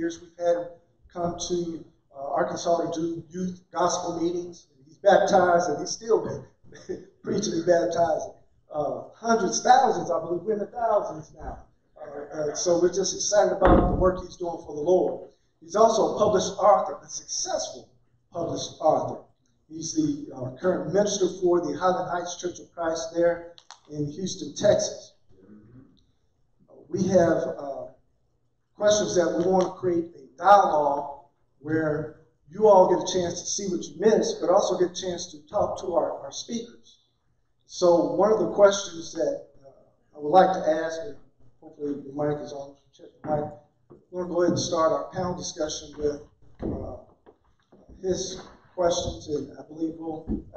years we've had him come to Arkansas to do youth gospel meetings. He's baptized, and he's still preaching and baptizing. Hundreds, thousands, I believe we're in the thousands now. So we're just excited about the work he's doing for the Lord. He's also a published author, a successful published author. He's the current minister for the Highland Heights Church of Christ there in Houston, Texas. We have questions that we want to create a dialogue where you all get a chance to see what you missed, but also get a chance to talk to our speakers. So one of the questions that I would like to ask, and hopefully the mic is on, check the mic. We're going to go ahead and start our panel discussion with his questions, and I believe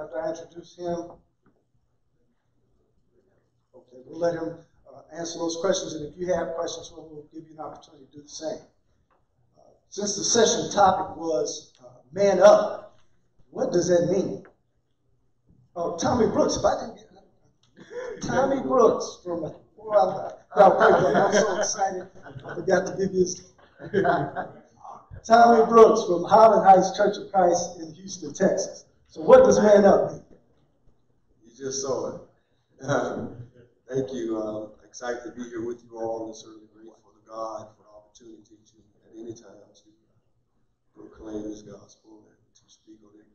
after I introduce him, okay, we'll let him answer those questions, and if you have questions, we'll give you an opportunity to do the same. Since the session topic was man up, what does that mean? Oh, Tommy Brooks, if I didn't get Tommy Brooks from I'm so excited. I forgot to give you his Tommy Brooks from Highland Heights Church of Christ in Houston, Texas. So what does man up mean? You just saw it. Thank you. Excited to be here with you all, and certainly grateful to God for the opportunity to, at any time, to proclaim His gospel and to speak on it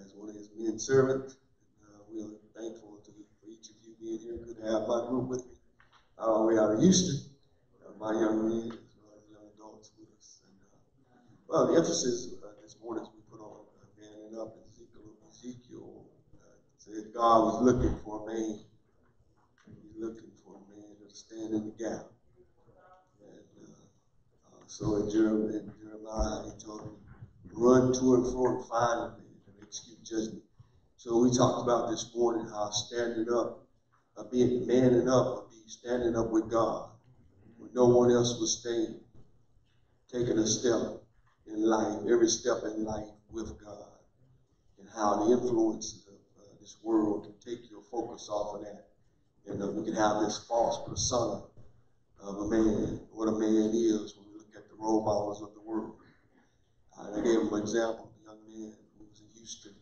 as one of His men servants. We are thankful for each of you being here. Good to have my group with me all the way out of Houston. My young men as well as young adults with us. And, well, the emphasis this morning as we put on manning up, Ezekiel said God was looking for a man. He's looking for a man to stand in the gap. And so in Jeremiah, he told him, run to and fro and find a man and execute judgment. So we talked about this morning how standing up, being manning up, would be standing up with God when no one else was staying, taking a step in life, every step in life with God, and how the influences of this world can take your focus off of that. And we can have this false persona of a man, what a man is when we look at the role models of the world. And I gave him an example, a young man who was in Houston.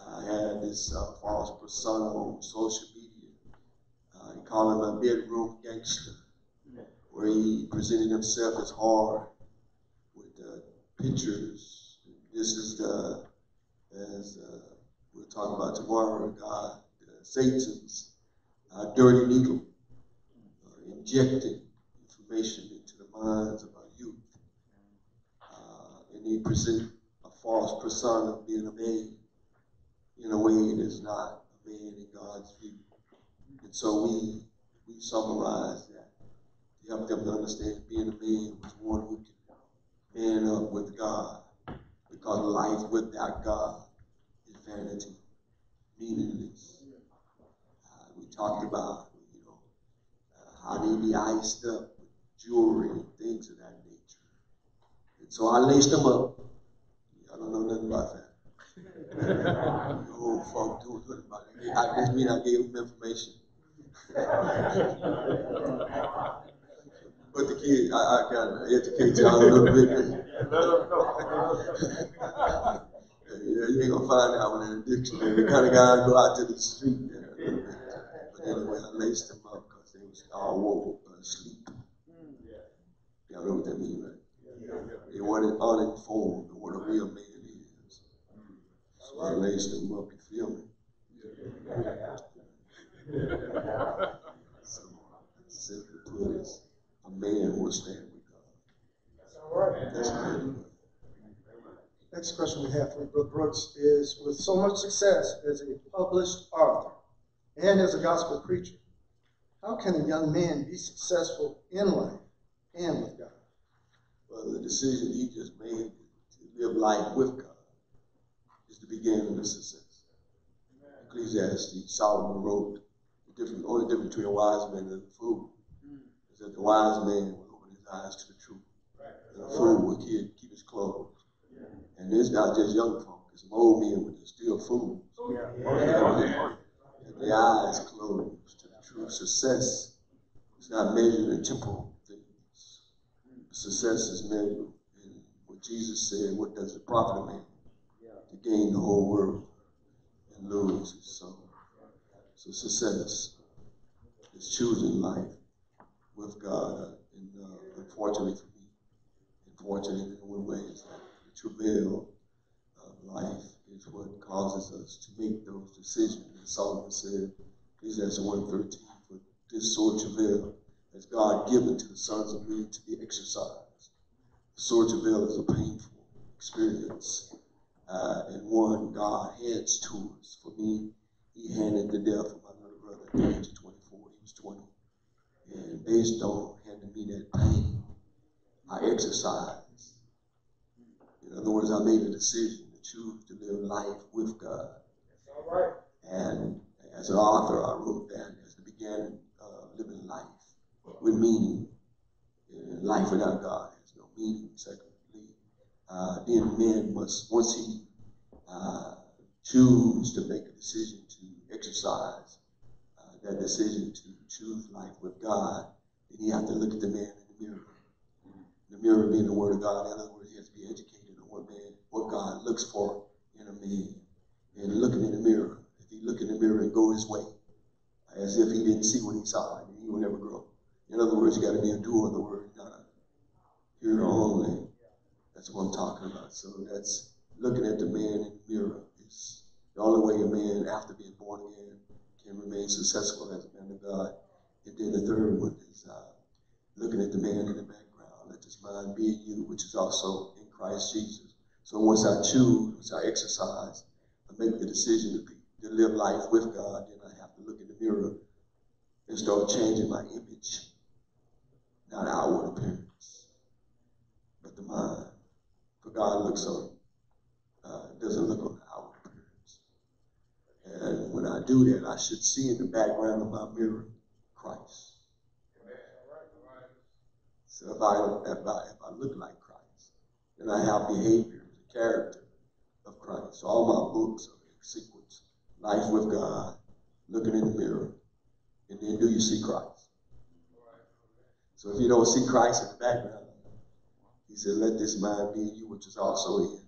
I had this false persona on social media. He called him a bedroom gangster, where he presented himself as hard with pictures. This is as we'll talk about tomorrow, God, Satan's dirty needle, injecting information into the minds of our youth. And he presented a false persona of being a man in a way that is not a man in God's view. And so we summarize that to help them to understand being a man was one who can man up with God, because life without God is vanity, meaningless. We talked about, how they be iced up with jewelry and things of that nature. And so I laced them up. I don't know nothing about that. The old folk do nothing about it. I just mean I gave them information. But the kid, I kind of educate y'all a little bit. You ain't gonna find that one in the dictionary. The kind of guys go out to the street there a little bit. But anyway, I laced them up because they was all woke asleep. Y'all know what that means, right? They weren't uninformed of what a real man is. So I laced them up, you feel me? So simply put, is a man will stand with God. That's all right. That's good. Next question we have for Brother Brooks is, with so much success as a published author and as a gospel preacher, how can a young man be successful in life and with God? Well, the decision he just made to live life with God is the beginning of success. Ecclesiastes, Solomon wrote, the only difference between a wise man and a fool is that the wise man will open his eyes to the truth, and a fool will keep his clothes. And it's not just young folk, it's some old men, but they're still fools. And their eyes closed to the truth. Success is not measured in temporal things. success is measured in what Jesus said, what does it profit a man to gain the whole world and lose his soul? So success is choosing life with God. Unfortunately for me, unfortunately in one way, is that the travail of life is what causes us to make those decisions. And Solomon said, Ecclesiastes 1:13, for this sort of travail has God given to the sons of men to be exercised. The sword travail is a painful experience, and one God hands to us. For me, he handed the death of my little brother at the age of 24. He was 20. And based on handing me that pain, I exercised. In other words, I made a decision to choose to live life with God. That's all right. And as an author, I wrote that as the beginning of living life with meaning. Life without God has no meaning. Secondly, then man must, once he choose to make a decision to exercise that decision to choose life with God, then he have to look at the man in the mirror. The mirror being the word of God. In other words, he has to be educated on what God looks for in a man. And looking in the mirror, if he look in the mirror and go his way, as if he didn't see what he saw, and he will never grow. In other words, you got to be a doer of the word, not a hearer only. That's what I'm talking about. So that's looking at the man in the mirror. It's the only way a man, after being born again, can remain successful as a man of God. And then the third one is looking at the man in the background. Let this mind be in you, which is also in Christ Jesus. So once I choose, once I exercise, I make the decision to live life with God, then I have to look in the mirror and start changing my image. Not outward appearance, but the mind. For God looks on, doesn't look on the outward appearance. And when I do that, I should see in the background of my mirror Christ. So if I look like Christ, then I have behavior, the character of Christ. So all my books are in sequence. Life with God, looking in the mirror, and then do you see Christ? So if you don't see Christ in the background, he said, let this mind be in you, which is also in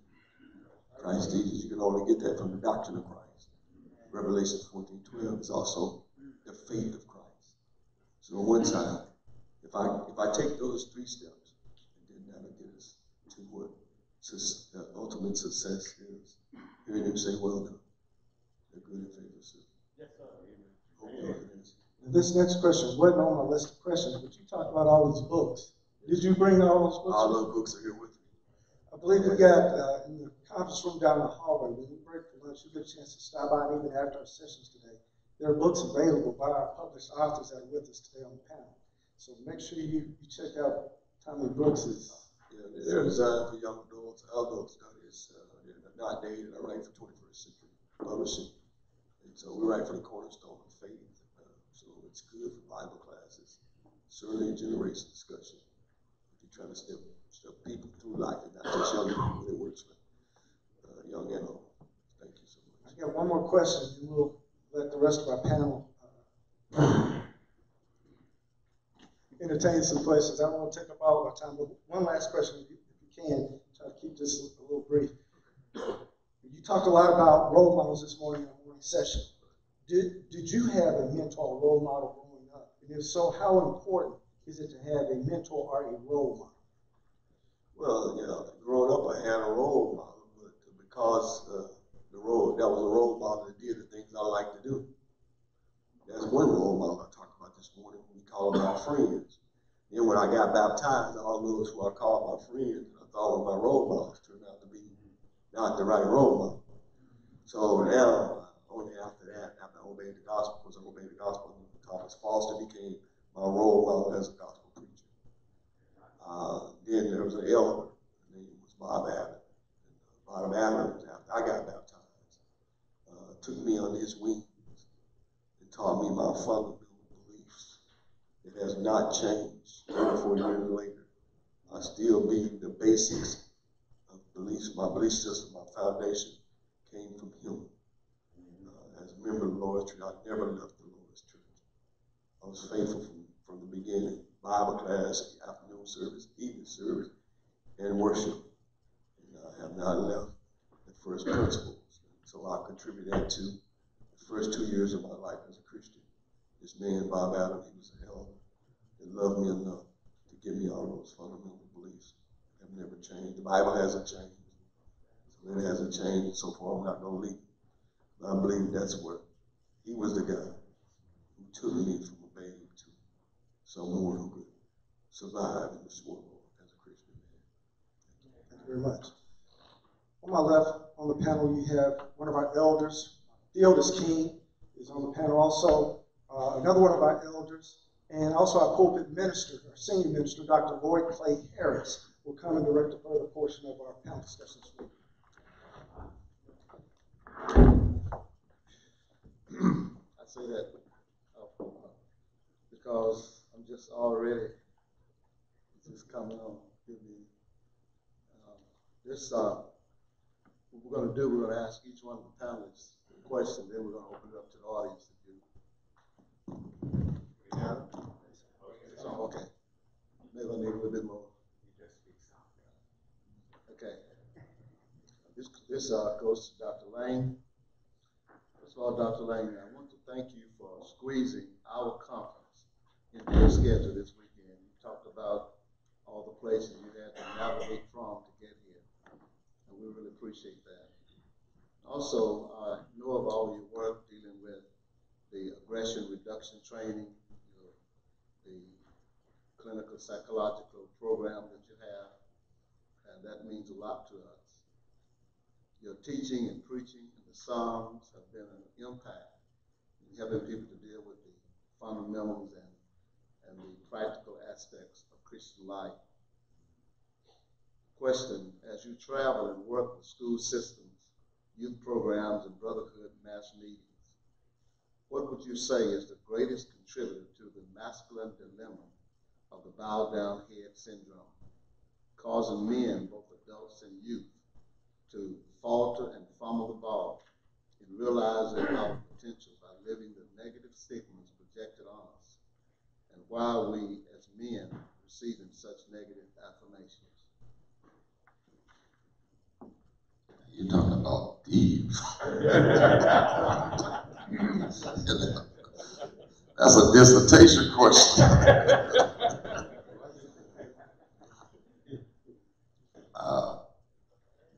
Christ Jesus. You can only get that from the doctrine of Christ. Revelation 14:12 is also the faith of Christ. So one time, if I take those 3 steps, then that'll get us to what ultimate success is. Hearing him say, well done, the good and faithful servant. Yes, sir. This next question wasn't on my list of questions, but you talked about all these books. Did you bring all those books? All those books are here with me. I believe we got in the conference room down the hallway. When we break for lunch, you get a chance to stop by, and even after our sessions today, there are books available by our published authors that are with us today on the panel. So make sure you check out Tommy Brooks's. Yeah, they're designed for young adults, adult studies. They're not dated. I write for 21st Century Publishing. And so we write for the cornerstone of faith. So it's good for Bible classes, certainly generation discussion. If you're trying to step people through life, and not just young people, it works for young and old. Thank you so much. I got one more question, and we'll let the rest of our panel entertain some questions. I don't want to take up all of our time, but one last question, if you can, try to keep this a little brief. You talked a lot about role models this morning in our morning session. Did you have a mentor or role model growing up? And if so, how important is it to have a mentor or a role model? Well, yeah, growing up I had a role model, but because that was a role model that did the things I like to do. There's one role model I talked about this morning. We call them our friends. Then when I got baptized, all those who I called my friends, I thought were my role models, turned out to be not the right role model. So now, only after that, after I obeyed the gospel, because I obeyed the gospel, Thomas Foster became my role model as a gospel preacher. Then there was an elder, his name was Bob Allen. Bob Allen, after I got baptized, took me under his wings and taught me my fundamental beliefs. It has not changed 34 years later. I still believe the basics of beliefs, my belief system, my foundation came from him. As a member of the Lord's Church, I never left the Lord's Church. I was faithful from the beginning. Bible class, afternoon service, evening service, and worship. And I have not left at First Principles. So I contributed to the first 2 years of my life as a Christian. This man, Bob Adams, he was an elder that loved me enough to give me all those fundamental beliefs. Have never changed. The Bible hasn't changed. So it hasn't changed. So far, I'm not going to leave. But I believe that's where he was the guy who took me from a babe to someone who could survive in this world as a Christian man. Thank you very much. On my left on the panel, you have one of our elders, Theodis King, is on the panel also. Another one of our elders, and also our pulpit minister, our senior minister, Dr. Lloyd Clay Harris, will come and direct a further portion of our panel discussion this week. I say that because I'm just already just coming on. What we're going to do, we're going to ask each one of the panelists a question, then we're going to open it up to the audience. So, okay. Maybe I need a little bit more. Okay. This goes to Dr. Lane. First of all, Dr. Lane, I want to thank you for squeezing our conference into your schedule this weekend. You talked about all the places you had to navigate from to get here, and we really appreciate that. Also, I know of all your work dealing with the aggression reduction training, the clinical psychological program that you have, and that means a lot to us. Your teaching and preaching in the Psalms have been an impact in helping people to deal with the fundamentals and the practical aspects of Christian life. Question, as you travel and work with school systems, youth programs, and brotherhood mass meetings, what would you say is the greatest contributor to the masculine dilemma of the bow-down head syndrome, causing men, both adults and youth, to falter and fumble the ball in realizing our potential by living the negative stigmas projected on us, and why are we as men receiving such negative affirmations? You're talking about deep. That's a dissertation question.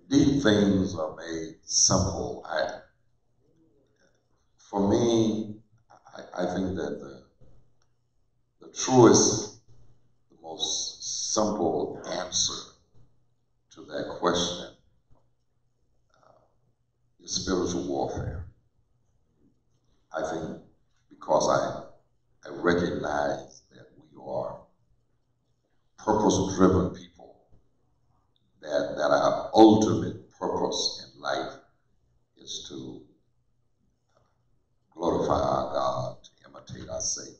Deep things are made simple. For me, I think that the truest, the most simple answer to that question is spiritual warfare. I think because I recognize that we are purpose-driven people, that our ultimate purpose in life is to glorify our God, to imitate our Savior,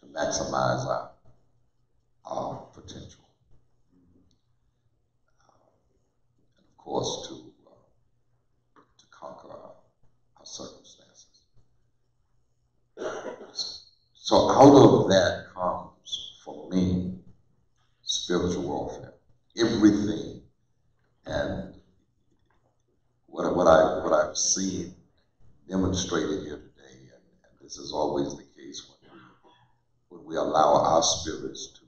to maximize our potential, and of course to conquer our circumstances. So out of that comes, for me, spiritual warfare. Everything. And what I've seen demonstrated here today, and this is always the case when we allow our spirits to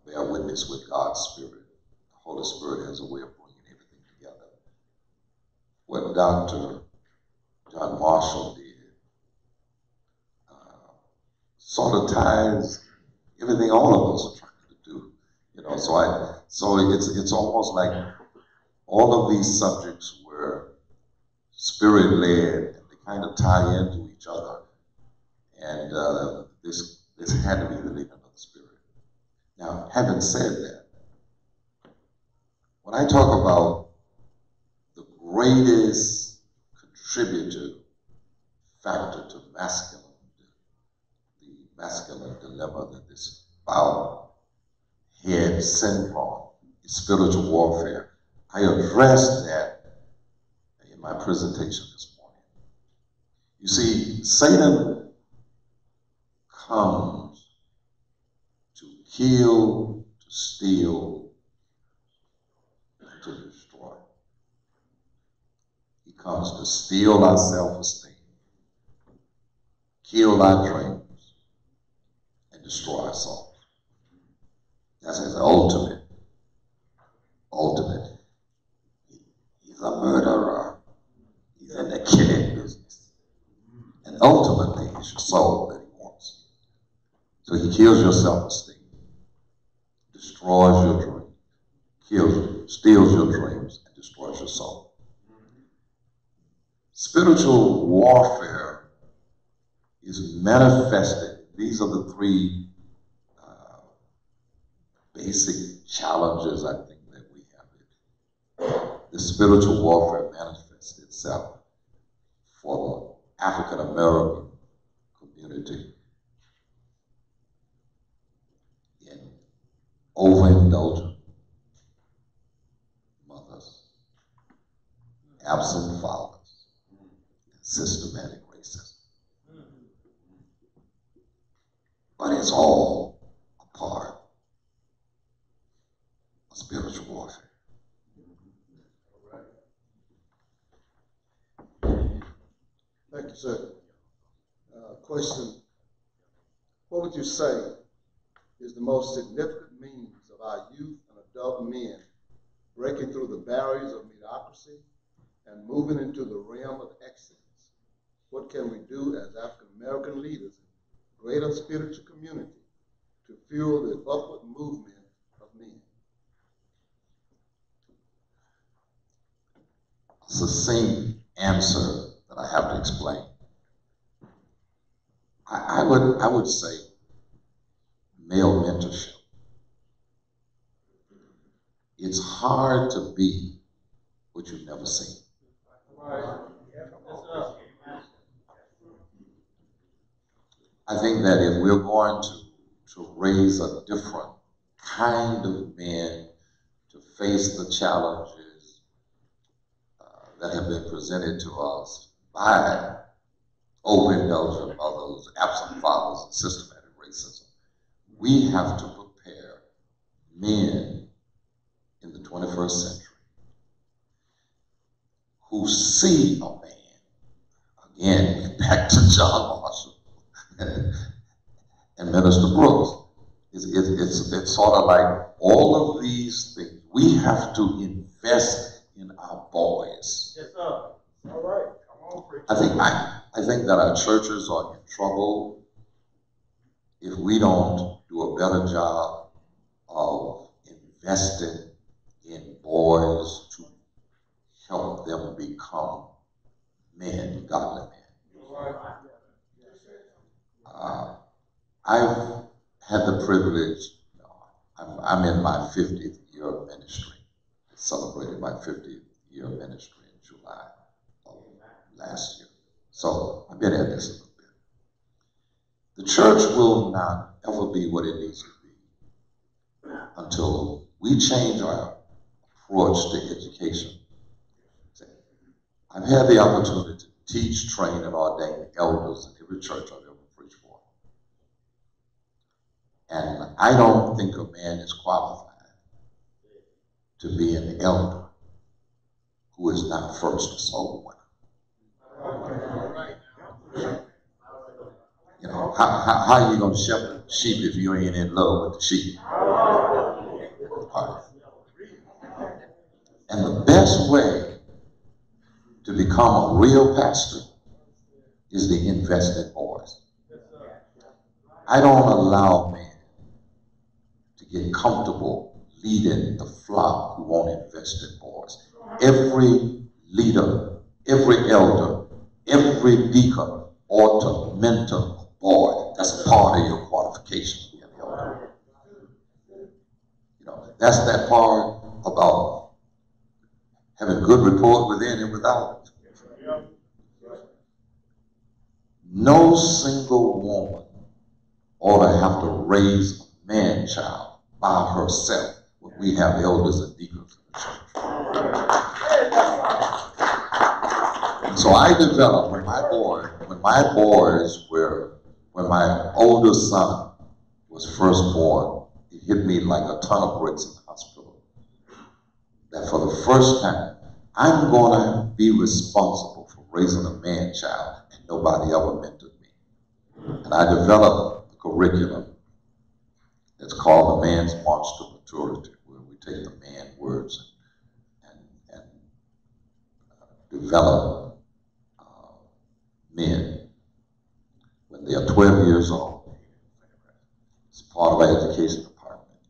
bear witness with God's Spirit. The Holy Spirit has a way of bringing everything together. What Dr. John Marshall did sort of ties everything all of us are trying to do. So it's almost like all of these subjects were spirit-led, and they kind of tie into each other. And this had to be the leading of the Spirit. Now, having said that, when I talk about the greatest contributor factor to the masculine dilemma, that this bow head syndrome is spiritual warfare, I addressed that in my presentation this morning. You see, Satan comes kill, to steal, and to destroy. He comes to steal our self-esteem, kill our dreams, and destroy our souls. That's his ultimate. He's a murderer. He's in the killing business. And ultimately, it's your soul that he wants. So he kills your self-esteem, destroys your dreams, steals your dreams, and destroys your soul. Spiritual warfare is manifested. These are the three basic challenges I think that we have. The spiritual warfare manifests itself for the African American community in overindulgent mothers, absent fathers, and systematic racism. But it's all a part of spiritual warfare. Thank you, sir. Question, what would you say is the most significant means of our youth and adult men breaking through the barriers of mediocrity and moving into the realm of excellence? What can we do as African American leaders in greater spiritual community to fuel the upward movement of men? A succinct answer that I have to explain. I would say male mentorship. It's hard to be what you've never seen. I think that if we're going to raise a different kind of men to face the challenges that have been presented to us by overindulgent mothers, absent fathers, and systematic racism, we have to prepare men in the 21st century who see a man. Again, back to John Marshall and Minister Brooks. It's sort of like all of these things. We have to invest in our boys. Yes, sir. All right. Come on, preacher. I think that our churches are in trouble if we don't do a better job of investing in boys to help them become men, godly men. I've had the privilege, I'm in my 50th year of ministry. I celebrated my 50th year of ministry in July of last year. So I've been at this a little bit. The church will not ever be what it needs to be until we change our approach to education. I've had the opportunity to teach, train, and ordain elders in every church I've ever preached for. And I don't think a man is qualified to be an elder who is not first a soul winner. You know, how are you going to shepherd sheep if you ain't in love with the sheep? Right. And the best way to become a real pastor is to invest in boys. I don't allow men to get comfortable leading the flock who won't invest in boys. Every leader, every elder, every deacon ought to mentor a boy. That's a part of your qualification to be an elder. You know, that's that part about having good rapport within and without. No single woman ought to have to raise a man-child by herself when we have elders and deacons in the church. And so I developed when my older son was first born, hit me like a ton of bricks in the hospital. That for the first time, I'm going to be responsible for raising a man-child, and nobody ever mentored me. And I developed a curriculum that's called the Man's March to Maturity, where we take the man words and develop men when they are 12 years old. It's part of our education department,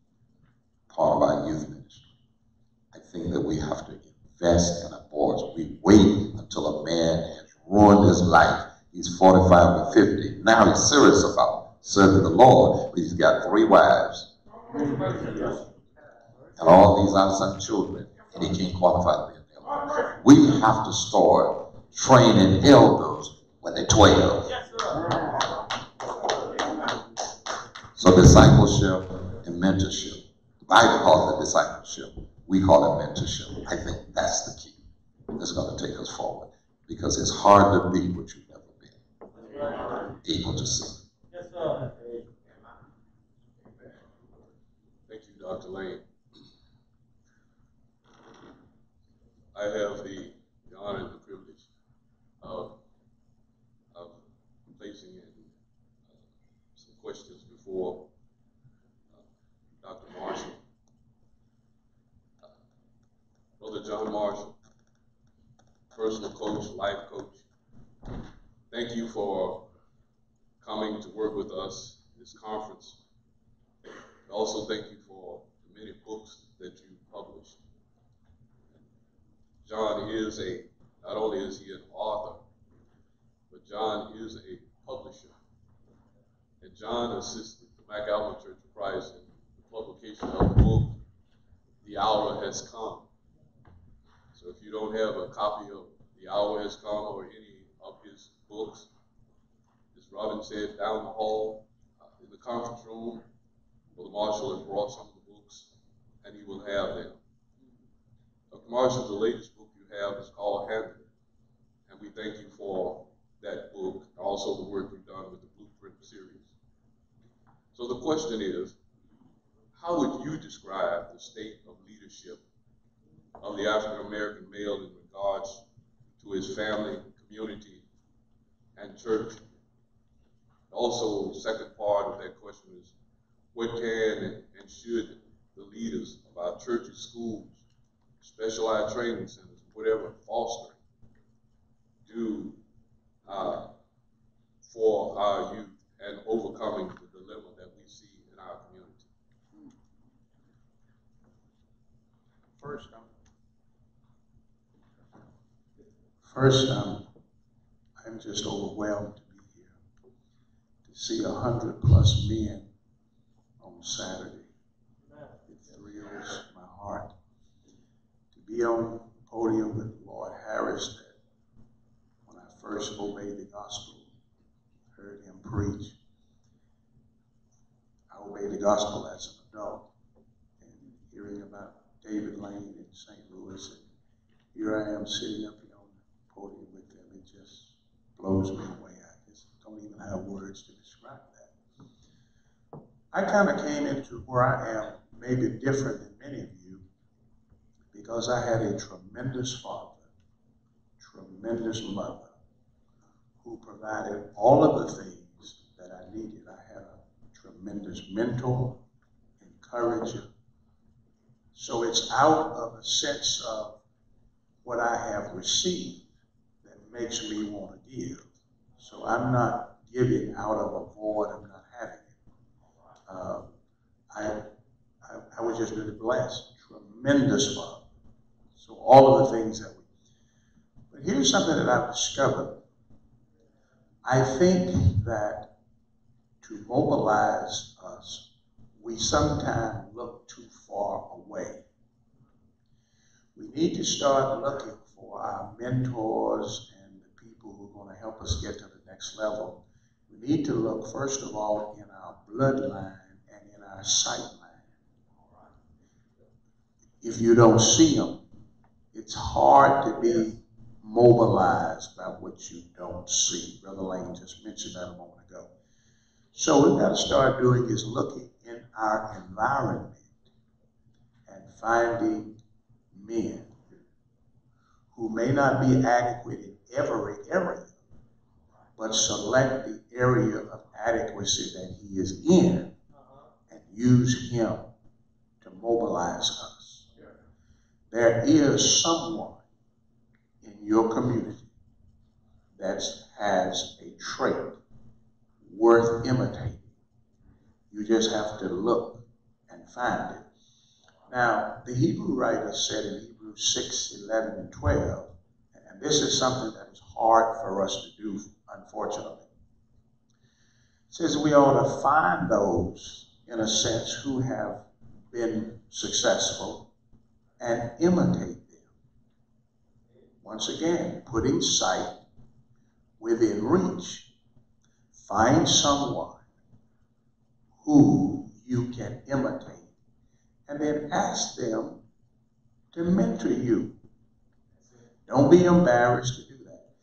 part of our youth ministry. I think that we have to invest in our boys. We wait until a man has ruined his life. He's 45 or 50. Now he's serious about serving the Lord, but he's got 3 wives and all these outside children, and he can't qualify to be an elder. We have to start training elders when they're 12. So discipleship and mentorship. The Bible calls it discipleship. We call it mentorship. I think that's the key. That's going to take us forward, because it's hard to be what you've never been able to see. Yes, sir. Thank you, Dr. Lane. I have the honor and the privilege of placing in some questions before Dr. Marshall. Brother John Marshall, personal coach, life coach, thank you for coming to work with us in this conference. I also thank you for the many books that you published. John is not only is he an author, but John is a publisher. And John assisted the MacAlpin Church of Christ in the publication of the book, The Hour Has Come. So if you don't have a copy of The Hour Has Come or any of his books, as Robin said, down the hall in the conference room, Brother Marshall has brought some of the books, and he will have them. Dr. Marshall, the latest book you have is called Handler, and we thank you for that book, and also the work you've done with the Blueprint series. So the question is, how would you describe the state of leadership of the African American male in regards to his family, community, and church? Also, the second part of that question is, what can and should the leaders of our churches, schools, specialized training centers, whatever, fostering, do for our youth and overcoming the dilemma that we see in our community? First, I'm just overwhelmed to be here, to see 100+ men on Saturday. It thrills my heart to be on the podium with Lord Harris. That when I first obeyed the gospel, heard him preach, I obeyed the gospel as an adult, and hearing about David Lane in St. Louis, and here I am sitting up here on the podium with them. It just blows me away. I just don't even have words to describe that. I kind of came into where I am maybe different than many of you, because I had a tremendous father, tremendous mother, who provided all of the things that I needed. I had a tremendous mentor, encourager. So it's out of a sense of what I have received that makes me want to give. So I'm not giving out of a void of not having it. I was just really blessed. Tremendous father. So all of the things that but here's something that I've discovered. I think that to mobilize us, we sometimes look too far away. We need to start looking for our mentors and the people who are going to help us get to the next level. We need to look, first of all, in our bloodline and in our sight line. If you don't see them, it's hard to be mobilized by what you don't see. Brother Lane just mentioned that a moment ago. So what we've got to start doing is looking in in our environment and finding men who may not be adequate in every area, but select the area of adequacy that he is in and use him to mobilize us. There is someone in your community that has a trait worth imitating. You just have to look and find it. Now, the Hebrew writer said in Hebrews 6, 11, and 12, and this is something that is hard for us to do, unfortunately. It says we ought to find those, in a sense, who have been successful and imitate them. Once again, putting sight within reach. Find someone who you can imitate and then ask them to mentor you. Don't be embarrassed to do that.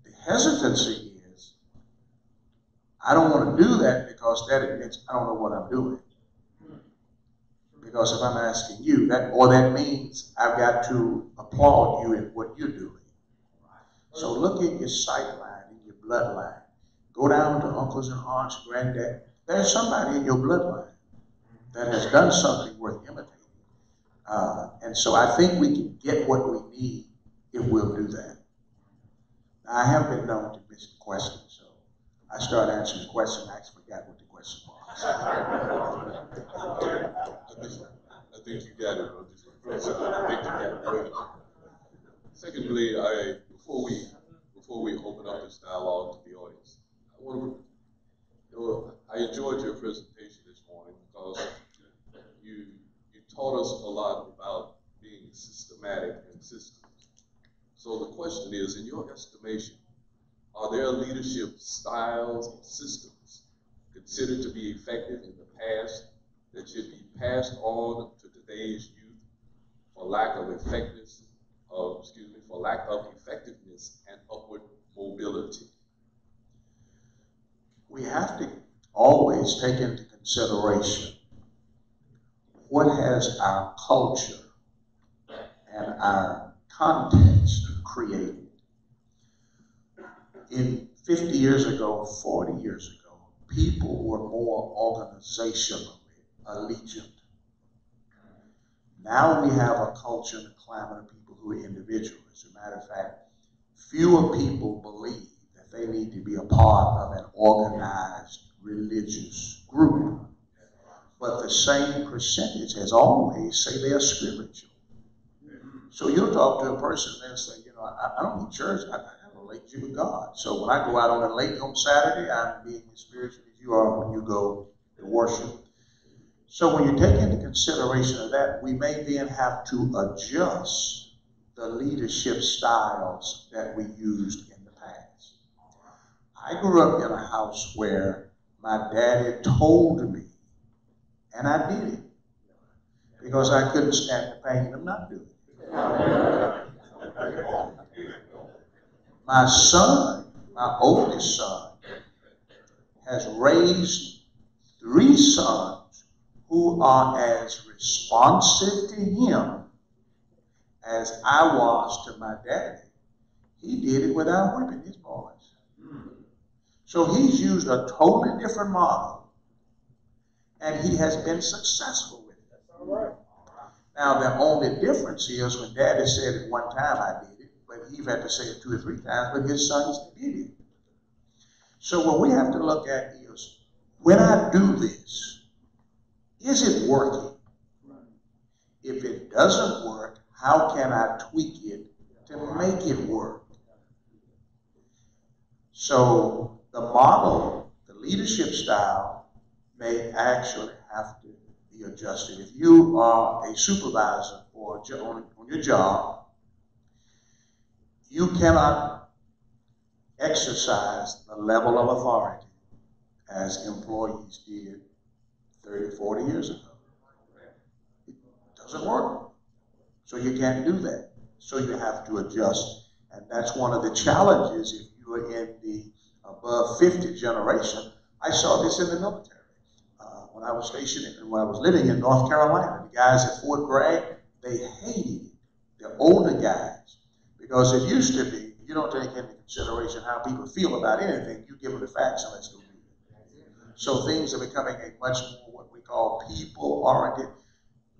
The hesitancy is, I don't want to do that because that admits I don't know what I'm doing. Because if I'm asking you, that means I've got to applaud you in what you're doing. So look at your sight line and your bloodline. Go down to uncles and aunts, granddad. There's somebody in your bloodline that has done something worth imitating. And so I think we can get what we need if we'll do that. Now, I have been known to miss the question, so I started answering the question and I actually forgot what the question was. I think you got it, brother. I think you got it. Secondly, before we open up this dialogue to the audience, I enjoyed your presentation this morning because you taught us a lot about being systematic and systems. So the question is, in your estimation, are there leadership styles and systems considered to be effective in the past that should be passed on to today's youth for lack of effectiveness and upward mobility? We have to always take into consideration what has our culture and our context created. In 50 years ago, 40 years ago, people were more organizationally allegiant. Now we have a culture and a climate of people who are individuals. As a matter of fact, fewer people believe that they need to be a part of an organized religious group. But the same percentage as always say they are spiritual. So you'll talk to a person and they'll say, I don't need church, I have a relationship with God. So when I go out on a lake on Saturday, I'm being as spiritual as you are when you go to worship. So when you take into consideration of that, we may then have to adjust the leadership styles that we used in the past. I grew up in a house where my daddy told me, and I did it, because I couldn't stand the pain of not doing it. My son, my oldest son, has raised 3 sons who are as responsive to him as I was to my daddy. He did it without whipping his boys. So he's used a totally different model, and he has been successful with it. Now, the only difference is when Daddy said it one time, I did it, but Eve had to say it 2 or 3 times, but his sons did it. So what we have to look at is, when I do this, is it working? If it doesn't work, how can I tweak it to make it work? So the model, the leadership style, may actually have to be adjusted. If you are a supervisor or on your job, you cannot exercise the level of authority as employees did 30, 40 years ago. It doesn't work. So you can't do that. So you have to adjust. And that's one of the challenges if you are in the above 50 generation. I saw this in the military. When I was stationed in, when I was living in North Carolina. The guys at Fort Bragg, they hated the older guys because it used to be, you don't take into consideration how people feel about anything. You give them the facts and let's go do it. So things are becoming a much more what we call people-oriented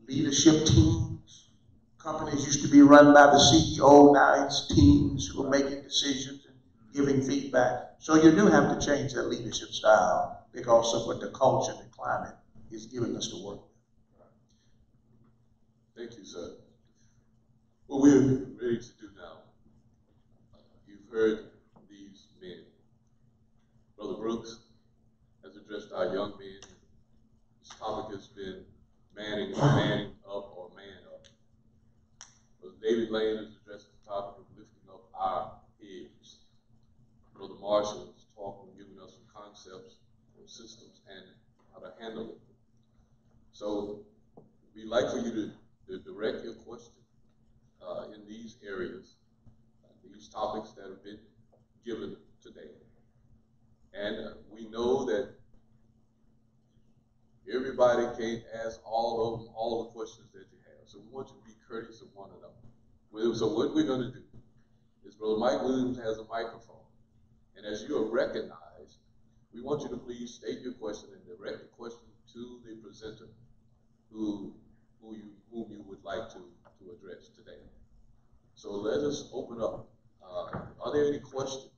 leadership teams. Companies used to be run by the CEO, now it's teams who are making decisions and giving feedback. So you do have to change that leadership style because of what the culture and the climate is giving us to work with. Thank you, sir. What we're ready to do now, you've heard these men. Brother Brooks has addressed our young men. This topic has been manning up or man up. Brother David Lane has addressed the topic of lifting up our heads. Brother Marshall has talked and given us some concepts or systems and how to handle it. So we'd like for you to direct your question in these areas, these topics that have been given today. And we know that everybody can't ask all the questions that you have. So we want you to be courteous of one another. So what we're going to do is Brother Mike Williams has a microphone. And as you are recognized, we want you to please state your question and direct the question to the presenter whom you would like to address today. So let us open up. Are there any questions?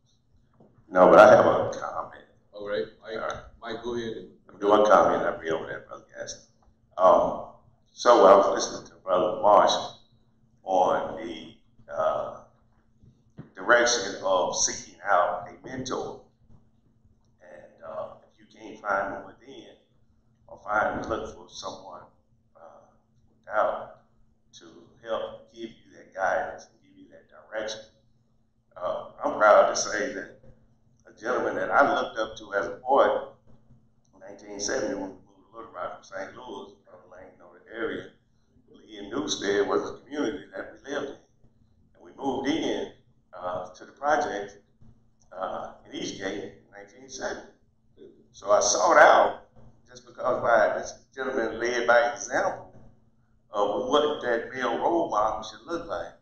No, but I have a comment. All right, Mike, go ahead and Do one comment. I'll be over there, Brother Gaston. So I was listening to Brother Marshall on the direction of seeking out a mentor. And if you can't find one within, or look for someone without to help give you that guidance and give you that direction. I'm proud to say that a gentleman that I looked up to as a boy in 1970 when we moved to Little Rock from St. Louis, Brother Lane, know the area. In Newstead was a community that we lived in. And we moved in to the project in Eastgate in 1970. So I sought out, just because by this gentleman led by example of what that male role model should look like.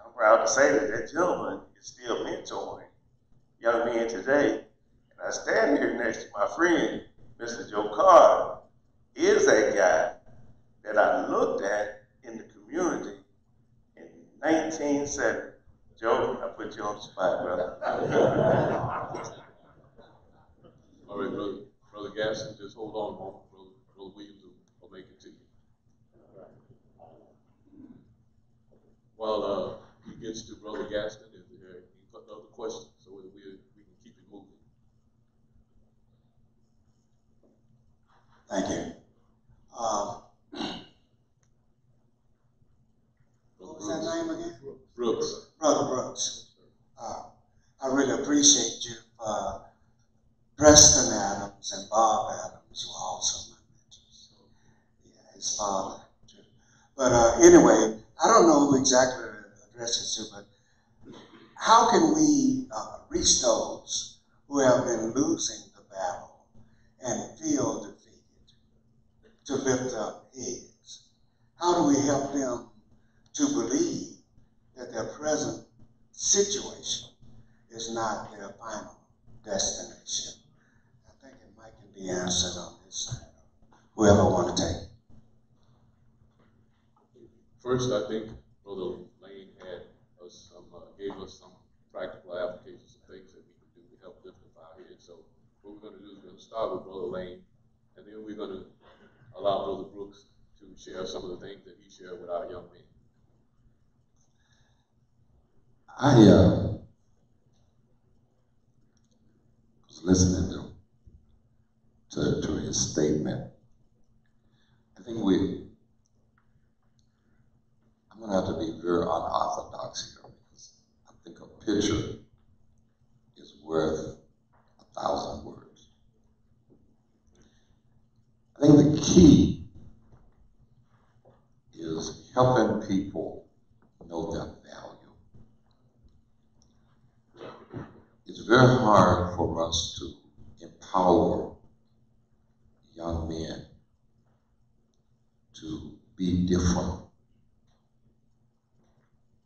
I'm proud to say that that gentleman is still mentoring young men today. And I stand here next to my friend, Mr. Joe Carter, is that guy that I looked at in the community in 1970. Joe, I put you on the spot, brother. All right, Brother Gaston, just hold on a moment. Brother Williams will make it to you. While he gets to Brother Gaston, if there are any other questions, so we can keep it moving. Thank you. What was that name again? Brooks. Brother Brooks. I really appreciate you. Preston Adams and Bob Adams were also my mentors. Yeah, his father too. But anyway, I don't know who exactly to address this to, but how can we reach those who have been losing the battle and feel defeated to lift up heads? How do we help them to believe that their present situation is not their final destination? I think it might can be answered on this side. Whoever want to take it. First, I think Brother Lane had us gave us some practical applications of things that we could do to help lift up our heads. So what we're going to do is we're going to start with Brother Lane, and then we're going to allow Brother Brooks to share some of the things that he shared with our young men. I was listening to his statement. I think I'm going to have to be very unorthodox here because I think a picture is worth 1,000 words. I think the key is helping people know their value. It's very hard for us to empower young young men to be different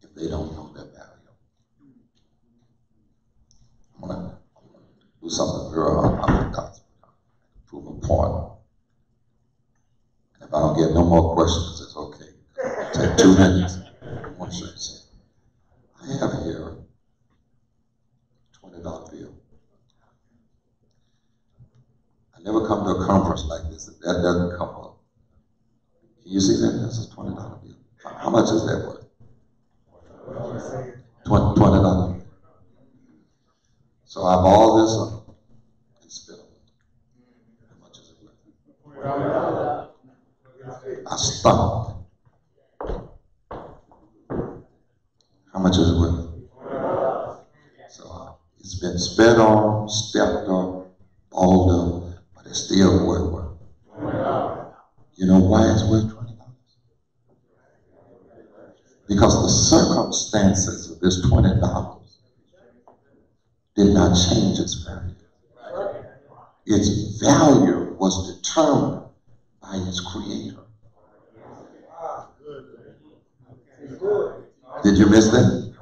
if they don't know their value. I'm gonna do something very unorthodox, prove a point. And if I don't get no more questions, it's okay. Take 2 minutes. I want to say something. I have here a $20 bill. I never come to a conference like this if that doesn't come up. Can you see that? That's a $20 bill. How much is that worth? $20. So I ball this up and spit on it. How much is it worth? I stopped. How much is it worth? So it's been spit on, stepped on, balled up, but it's still worth. You know why it's worth $20? Because the circumstances of this $20 did not change its value. Its value was determined by its creator. Did you miss that?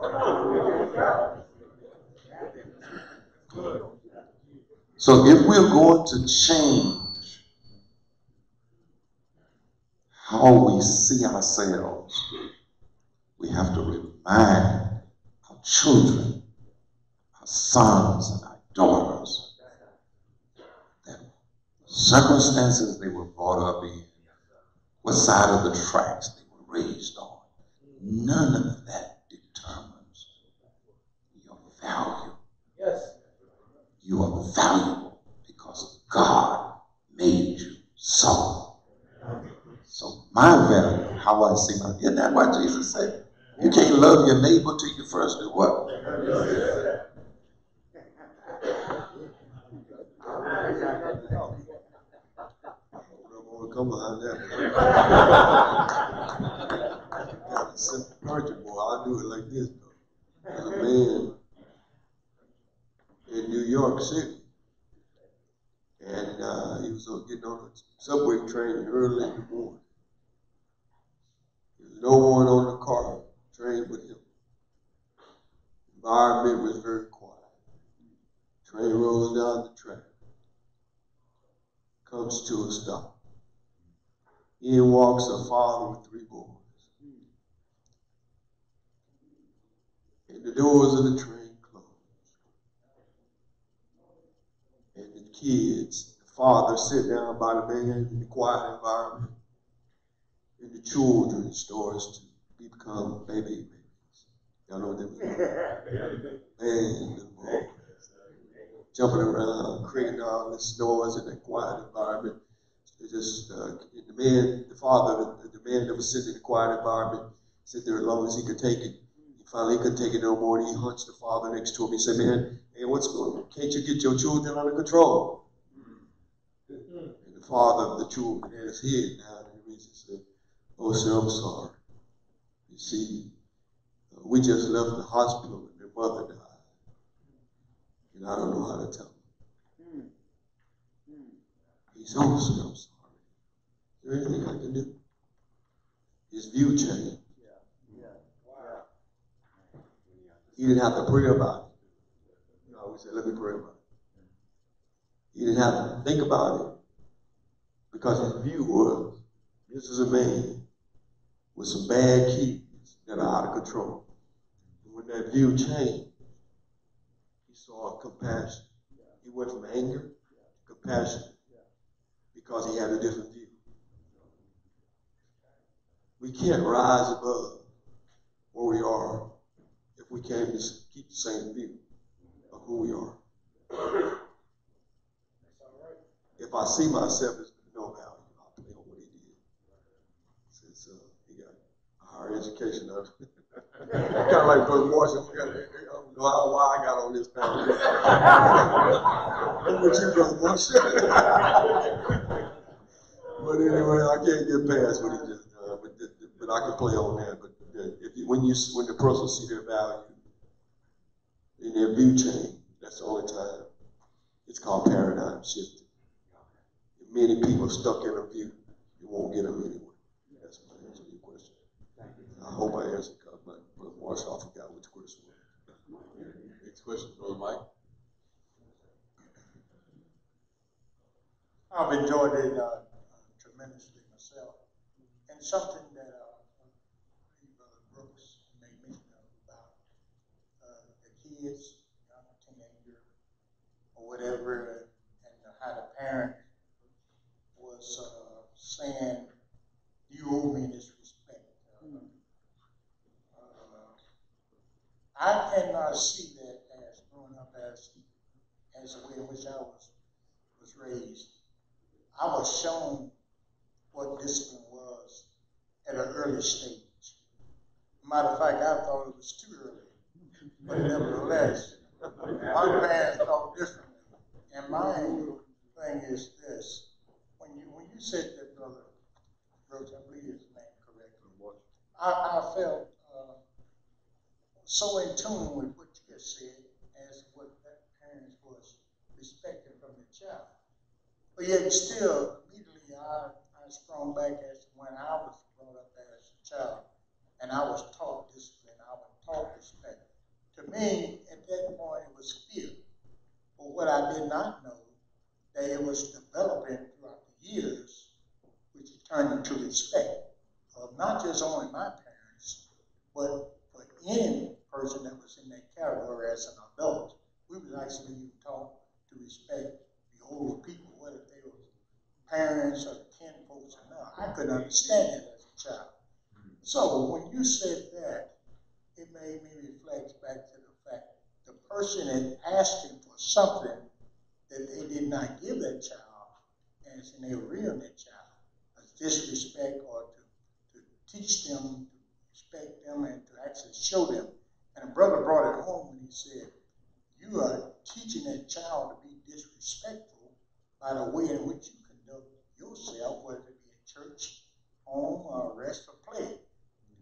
So if we're going to change how we see ourselves, we have to remind our children, our sons and our daughters, that the circumstances they were brought up in, what side of the tracks they were raised on, none of that determines your value. Yes. You are valuable because God made you so. So my value, how I see my, isn't that what Jesus said? You can't love your neighbor till you first do what? Come behind that. Simple boy, I do it like this though. There's a man in New York City, and he was getting on a subway train early in the morning. There was no one on the car train but him. The environment was very quiet. Train rolls down the track, comes to a stop. In walks a father with 3 boys. And the doors of the train closed. And the kids, the father sit down by the man in the quiet environment. And the children starts to become babies. Y'all know what that means? Man, the boy. Jumping around, creating all this noise in that quiet environment. It just, the father, the man that was sitting in the quiet environment, sit there as long as he could take it. Finally, he couldn't take it no more, and he hunched the father next to him. He said, man, hey, what's going on? Can't you get your children under control? And the father of the children had his head down, and he said, oh, sir, I'm sorry. You see, we just left the hospital, and their mother died. And I don't know how to tell them. He said, oh, sir, I'm sorry. Is there anything I can do? His view changed. He didn't have to pray about it. You know, we said, let me pray about it. He didn't have to think about it because his view was, this is a man with some bad kids that are out of control. And when that view changed, he saw compassion. He went from anger to compassion because he had a different view. We can't rise above where we are if we can't just keep the same view of who we are. If I see myself as no value, I'll play on what he did. Since he got a higher education of it. Kind of like Brother Marshall. I don't know why I got on this panel. I'm with you, Brother Marshall. But anyway, I can't get past what he just done. But I can play on that. But when the person see their value in their view change, that's the only time. It's called paradigm shifting. It many people stuck in a view, you won't get them anywhere. That's my answer to your question. I hope I answered, but Brother Marshall, I forgot what the question was. Next question, Brother Mike. I've enjoyed it tremendously myself. And something that Brother Brooks made mention of about the kids, young teenager, or whatever, and how the parent was saying, you owe me this respect. I cannot see that as growing up as the way in which I was raised. I was shown what discipline was at an early stage. Matter of fact, I thought it was too early, but nevertheless, my parents thought differently. And my thing is this: when you said that, Brother Roach, I believe his name correctly, I felt so in tune with what you just said as what that parents was respecting from the child. But yet still, immediately I sprung back as to when I was brought up as a child, and I was taught discipline, I was taught respect. To me, at that point, it was fear. But what I did not know, that it was developing throughout the years, which turned into respect of not just only my parents, but for any person that was in that category as an adult. We was actually even taught to respect the older people, whether they were parents or kin folks or not. I couldn't understand it as a child. So when you said that, it made me reflect back to the fact the person had asking for something that they did not give that child, and they were rearing that child, as disrespect or to teach them, to respect them, and to actually show them. And a brother brought it home when he said, you are teaching that child to be disrespectful by the way in which you conduct yourself, whether it be in church, home, or rest or play.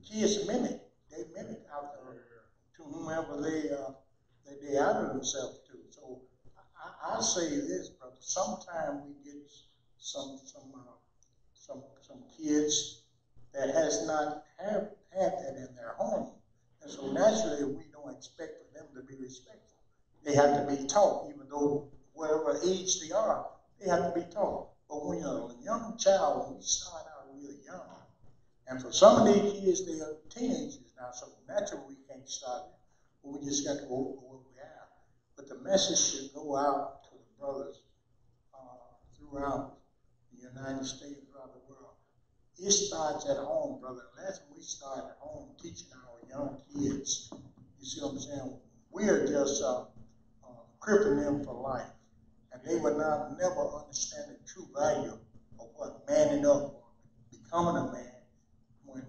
Kids mimic. They mimic out there to whomever they honor themselves to. So I say this, brother. Sometimes we get some kids that has not had that in their home, and so naturally we don't expect for them to be respectful. They have to be taught, even though whatever age they are, they have to be taught. But when you're a young child, when you start out really young, and for some of these kids, they are teenagers now, so naturally we can't stop it. But we just got to go over what we have. But the message should go out to the brothers throughout the United States, throughout the world. It starts at home, brother. That's when we start at home teaching our young kids. You see what I'm saying? We are just crippling them for life. And they will never understand the true value of what manning up, becoming a man, when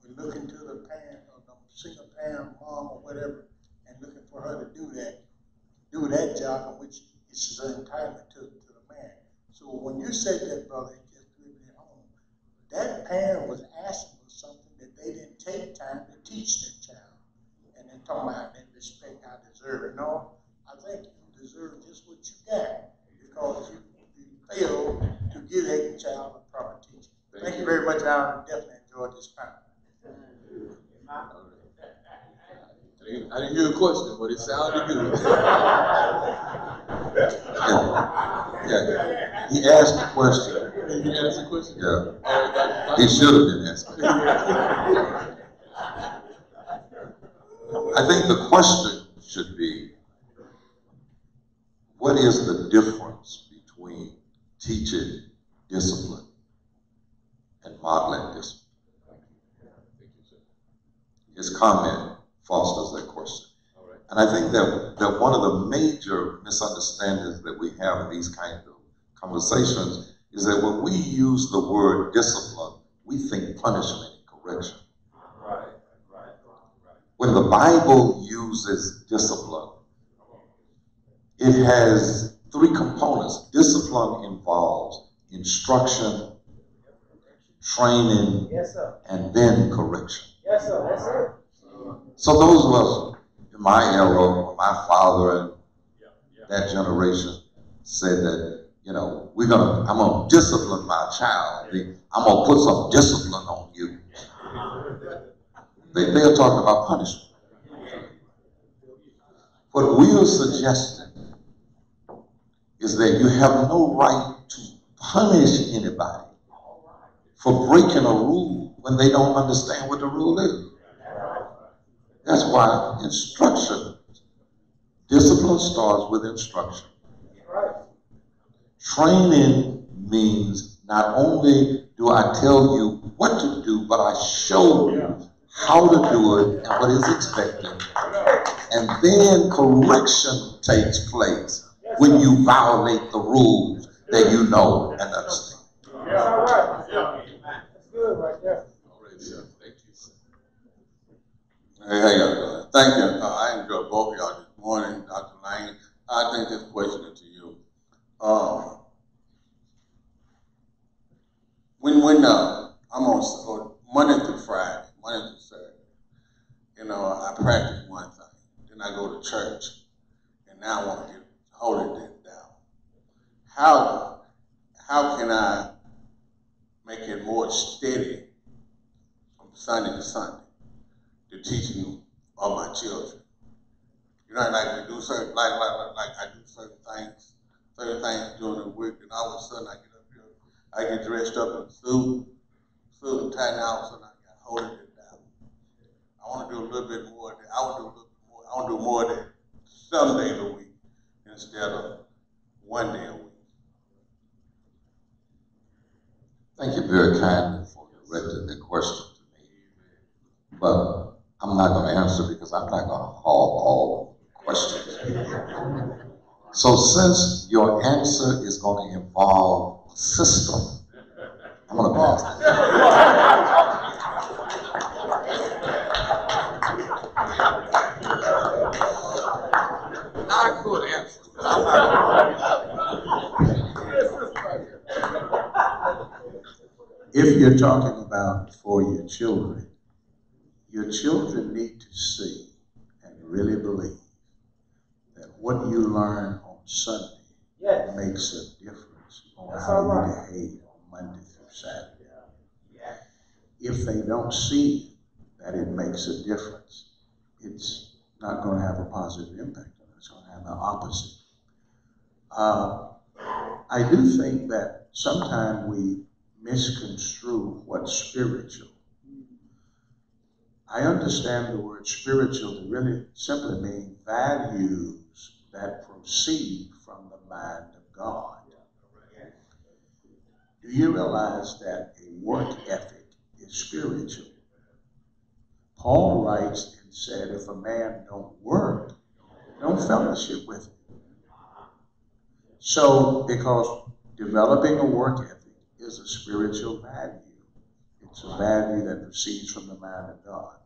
we're looking to the parent or the single parent, mom or whatever, and looking for her to do that job in which is an entitlement to the man. So when you said that, brother, it just threw me at home. That parent was asking for something that they didn't take time to teach that child. And then talking about that respect I deserve it. No, I think you deserve just what you got because you failed to give that child a proper teaching. Thank you very much. I definitely enjoyed this panel. I didn't hear a question, but it sounded good. Yeah. He asked a question. He asked a question? Yeah. He should have been asking. I think the question should be, what is the difference between teaching discipline and modeling discipline? His comment fosters that question. Right. And I think that one of the major misunderstandings that we have in these kinds of conversations is that when we use the word discipline, we think punishment and correction. Right. When the Bible uses discipline, it has three components. Discipline involves instruction, training, Yes, sir. and then correction. Yes, sir. That's it. So those of us in my era, my father and that generation said that I'm gonna discipline my child. I'm gonna put some discipline on you. They're talking about punishment. What we are suggesting is that you have no right to punish anybody for breaking a rule when they don't understand what the rule is. That's why discipline starts with instruction. Training means not only do I tell you what to do, but I show you how to do it and what is expected. And then correction takes place when you violate the rules that you know and understand. That's all right. That's good right there. All right, sir. Thank you, sir. Hey, how y'all doing? Thank you. I enjoyed both of y'all this morning. Dr. Lane, I think this question is to you. When I'm on Monday through Friday, Monday through Saturday, I practice one thing. Then I go to church, and now I want to get holy day down. How can I make it more steady from Sunday to Sunday, the teaching of my children? Like we do certain, like I do certain things during the week, and all of a sudden I get up here, I get dressed up in a suit and tie, and all of a sudden I got holding it down. I want to do a little bit more of that. I want to do more of that some days a week instead of one day a week. Thank you very kindly for directing the question to me. But I'm not going to answer because I'm not going to hog all questions. So since your answer is going to involve a system, I'm going to pass that. Not a good answer. If you're talking about for your children need to see and really believe that what you learn on Sunday makes a difference on how you behave on Monday through Saturday. If they don't see that it makes a difference, it's not going to have a positive impact on it. It's going to have the opposite. I do think that sometimes we misconstrue what's spiritual. I understand the word spiritual to really simply mean values that proceed from the mind of God. Do you realize that a work ethic is spiritual? Paul writes and said, if a man don't work, don't fellowship with him. So, because developing a work ethic is a spiritual value. It's a value that proceeds from the mind of God.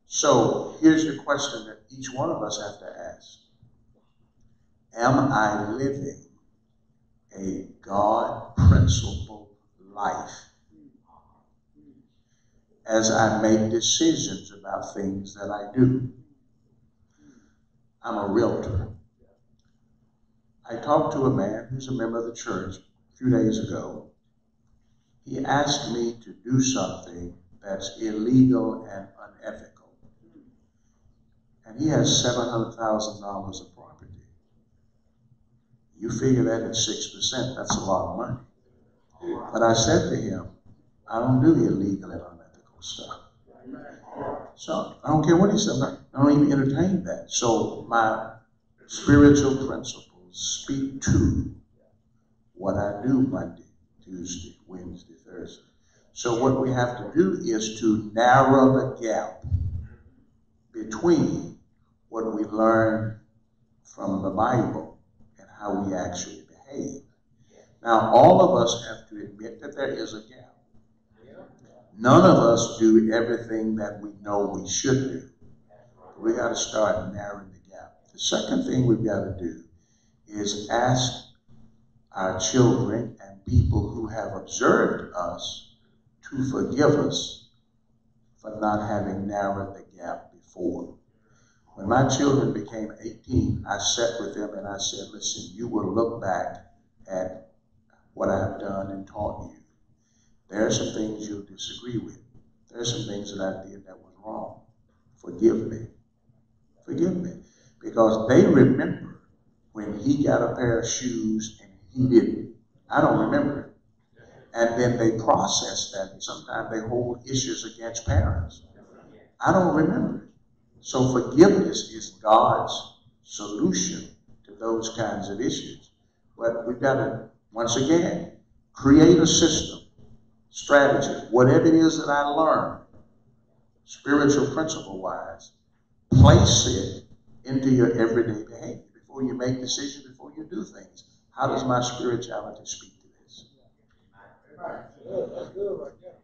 So here's the question that each one of us have to ask. Am I living a God-principled life as I make decisions about things that I do? I'm a realtor. I talked to a man who's a member of the church a few days ago. He asked me to do something that's illegal and unethical. And he has $700,000 of property. You figure that at 6%, that's a lot of money. But I said to him, I don't do illegal and unethical stuff. So I don't care what he said, I don't even entertain that. So my spiritual principles speak to what I do Monday, Tuesday, Wednesday, Thursday. So what we have to do is to narrow the gap between what we learn from the Bible and how we actually behave. Now, all of us have to admit that there is a gap. None of us do everything that we know we should do. We got to start narrowing the gap. The second thing we've got to do is ask our children and people who have observed us to forgive us for not having narrowed the gap before. When my children became 18, I sat with them and I said, listen, you will look back at what I've done and taught you. There are some things you'll disagree with. There are some things that I did that was wrong. Forgive me. Forgive me. Because they remember when he got a pair of shoes and he didn't. I don't remember it. And then they process that. And sometimes they hold issues against parents. I don't remember it. So forgiveness is God's solution to those kinds of issues. But we've got to, once again, create a system, strategy, whatever it is that I learned, spiritual principle-wise, place it into your everyday behavior before you make decisions, before you do things. How does my spirituality speak to this? That's good right there.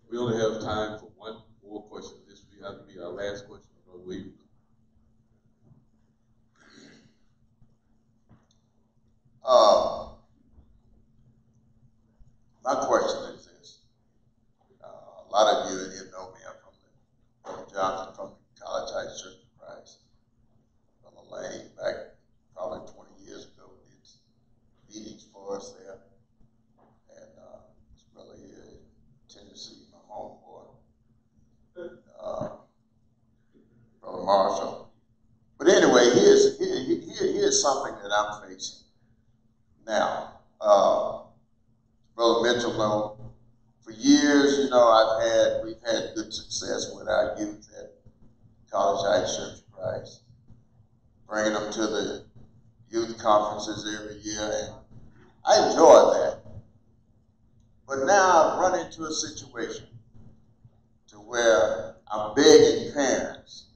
We only have time for one more question. This will have to be our last question, Brother Williams. My question is this. A lot of you here know me. I'm from Johnson, from the College Heights Church of Christ. From Lane, back probably 20 years ago, did meetings for us there. And this brother here in Tennessee, my homeboy, Brother Marshall. But anyway, here's something that I'm facing now. Brother Mitchell, know, for years, we've had good success with our youth at College Heights Church of Christ, bringing them to the youth conferences every year, and I enjoy that. But now I've run into a situation to where I'm begging parents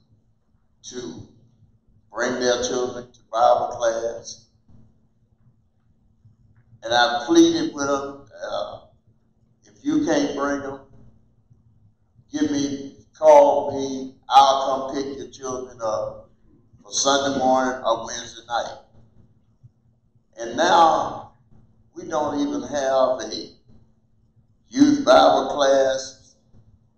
to bring their children to Bible class, and I've pleaded with them, if you can't bring them, call me, I'll come pick your children up for Sunday morning or Wednesday night. And now we don't even have a youth Bible class,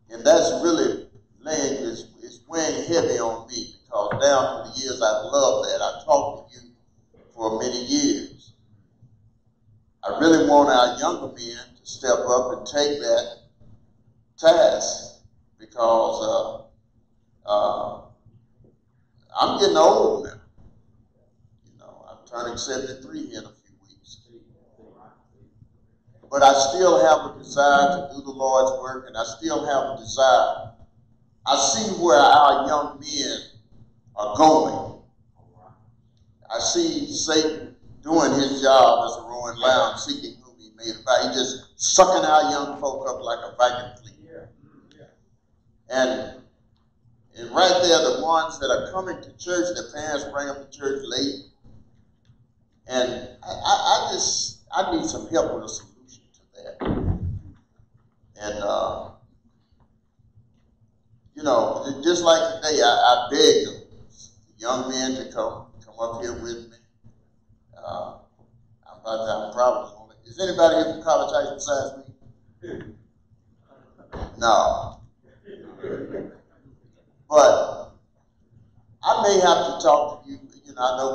and that's really it's weighing heavy on me, because down through the years I've loved that. I taught the youth for many years. I really want our younger men to step up and take that task, because I'm getting old now. I'm turning 73 in a few weeks. But I still have a desire to do the Lord's work, and I still have a desire. I see where our young men are going. I see Satan doing his job as a roaring lion, seeking whom he may devour. He's just sucking our young folk up like a vacuum cleaner. And right there, the ones that are coming to church, their parents bring them to church late. And I need some help with a solution to that. And, just like today, I begged them, young men, to come up here with me. I'm probably only, is anybody here from College Heights besides me? No. But I may have to talk to you. I know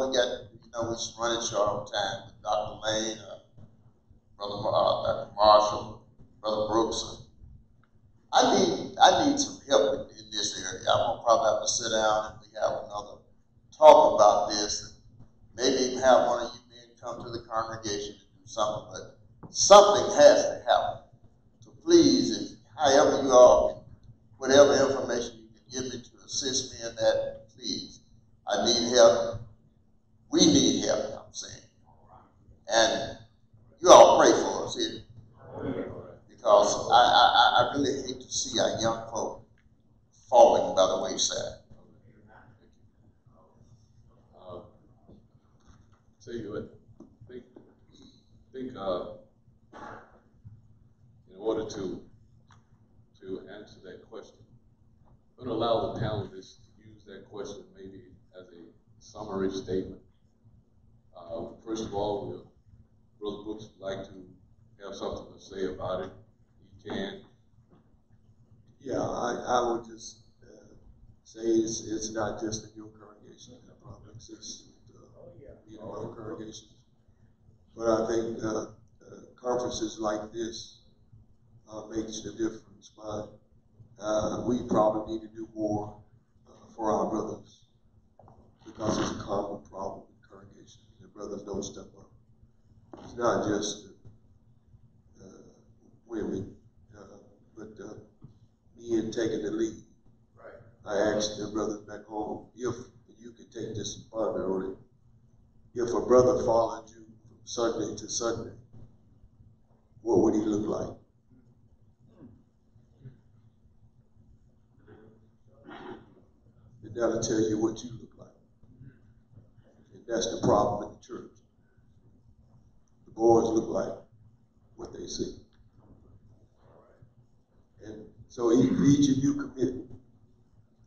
we're running short on time with Dr. Lane, Dr. Marshall, Brother Brooks. I need some help in this area. I'm gonna probably have to sit down and we have another talk about this. Maybe even have one of you men come to the congregation and do something. But something has to happen. So please, however you all can, whatever information you can give me to assist me in that, please. I need help. We need help, I'm saying. And you all pray for us here. Because I really hate to see our young folk falling by the wayside. Tell you what, I think in order to answer that question, I'm going to allow the panelists to use that question maybe as a summary statement. First of all, Brother Brooks would like to have something to say about it. He can. Yeah, I would just say it's not just in your congregation that problems exist, in other congregations. But I think conferences like this makes a difference. But we probably need to do more for our brothers because it's a common problem in congregations. The brothers don't step up. It's not just women, but men taking the lead. Right. I asked the brothers back home if you could take this and ponder on it. If a brother followed you from Sunday to Sunday, what would he look like? And that'll tell you what you look like. And that's the problem in the church. The boys look like what they see. And so if each of you commit,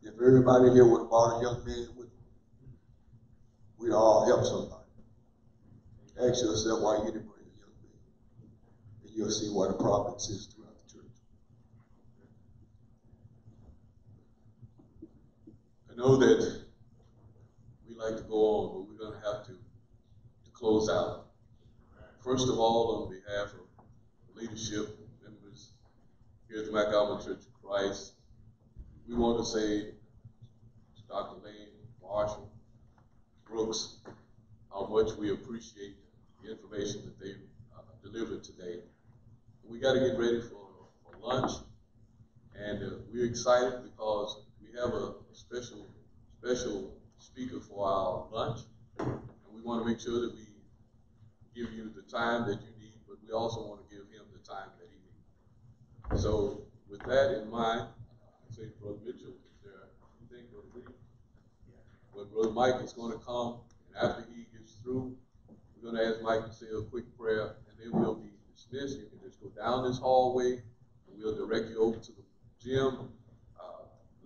if everybody here would have brought a young man with them, we'd all help somebody. Ask yourself why you didn't bring a young man. And you'll see what the providence is throughout the church. I know that we like to go on, but we're going to have to close out. First of all, on behalf of leadership, members here at the McAlvin Church of Christ, we want to say to Dr. Lane, Marshall, Brooks, how much we appreciate the information that they delivered today. We got to get ready for lunch, and we're excited because we have a special speaker for our lunch, and we want to make sure that we give you the time that you need, but we also want to give him the time that he needs. So with that in mind, I say to Brother Mitchell, is there anything, Brother Lee? But Brother Mike is going to come, and after he gets through, we're going to ask Mike to say a quick prayer, and then we'll be dismissed. You can just go down this hallway, and we'll direct you over to the gym.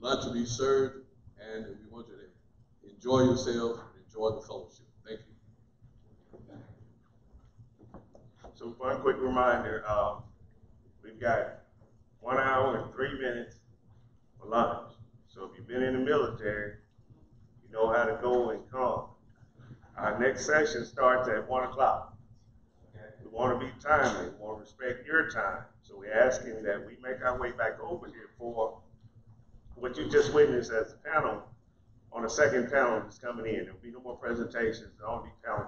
Lunch will be served, and we want you to enjoy yourself and enjoy the fellowship. Thank you. So one quick reminder, we've got 1 hour and 3 minutes for lunch. So if you've been in the military, you know how to go and come. Our next session starts at 1 o'clock. We want to be timely. We want to respect your time. So we're asking that we make our way back over here for what you just witnessed as a panel on the second panel that's coming in. There'll be no more presentations. The only panel